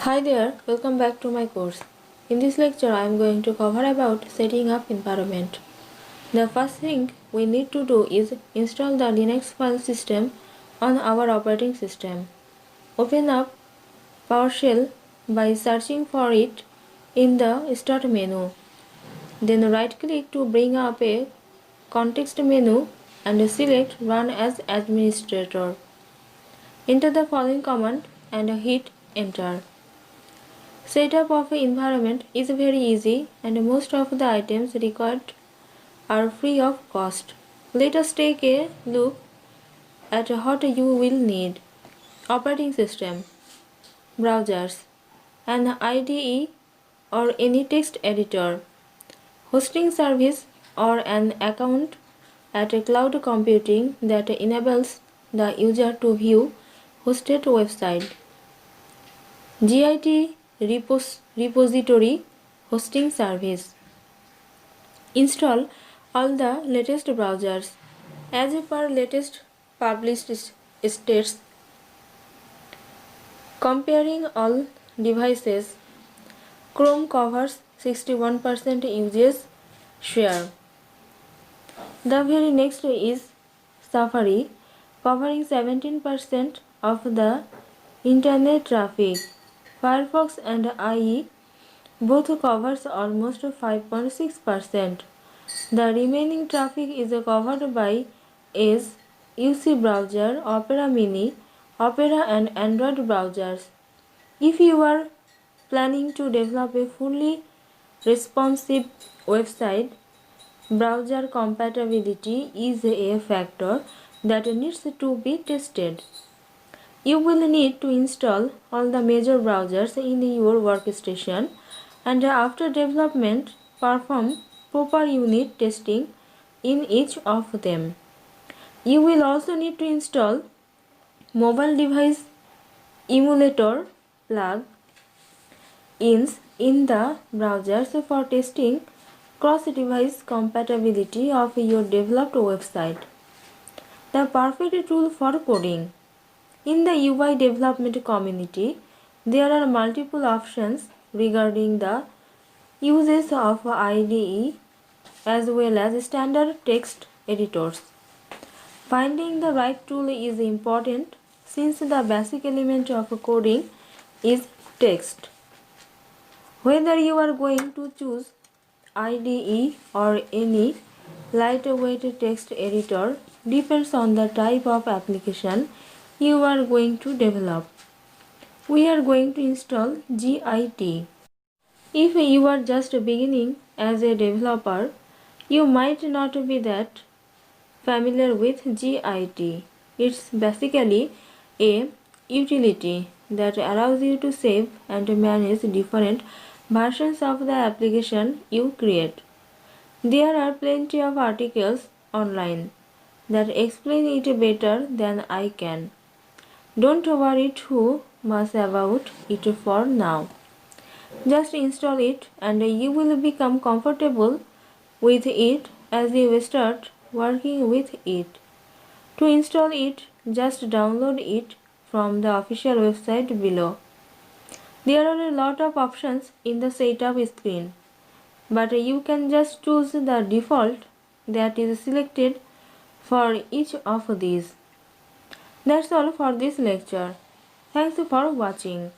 Hi there, welcome back to my course. In this lecture, I am going to cover about setting up environment. The first thing we need to do is install the Linux file system on our operating system. Open up PowerShell by searching for it in the Start menu. Then right-click to bring up a context menu and select Run as Administrator. Enter the following command and hit Enter. Setup of an environment is very easy and most of the items required are free of cost. Let us take a look at what you will need. Operating system, browsers, an IDE or any text editor, hosting service or an account at a cloud computing that enables the user to view hosted website, Git repository hosting service. Install all the latest browsers as per latest published states. Comparing all devices, Chrome covers 61% usage share. The very next is Safari, covering 17% of the internet traffic. Firefox and IE both covers almost 5.6%. The remaining traffic is covered by Edge, UC browser, Opera Mini, Opera and Android browsers. If you are planning to develop a fully responsive website, browser compatibility is a factor that needs to be tested. You will need to install all the major browsers in your workstation and after development perform proper unit testing in each of them. You will also need to install mobile device emulator plug-ins in the browsers for testing cross-device compatibility of your developed website. The perfect tool for coding. In the UI development community, there are multiple options regarding the uses of IDE as well as standard text editors. Finding the right tool is important since the basic element of coding is text. Whether you are going to choose IDE or any lightweight text editor depends on the type of application you are going to develop. We are going to install Git. If you are just beginning as a developer, you might not be that familiar with Git. It's basically a utility that allows you to save and manage different versions of the application you create. There are plenty of articles online that explain it better than I can. Don't worry too much about it for now. Just install it and you will become comfortable with it as you start working with it. To install it, just download it from the official website below. There are a lot of options in the setup screen, but you can just choose the default that is selected for each of these. That's all for this lecture. Thanks for watching.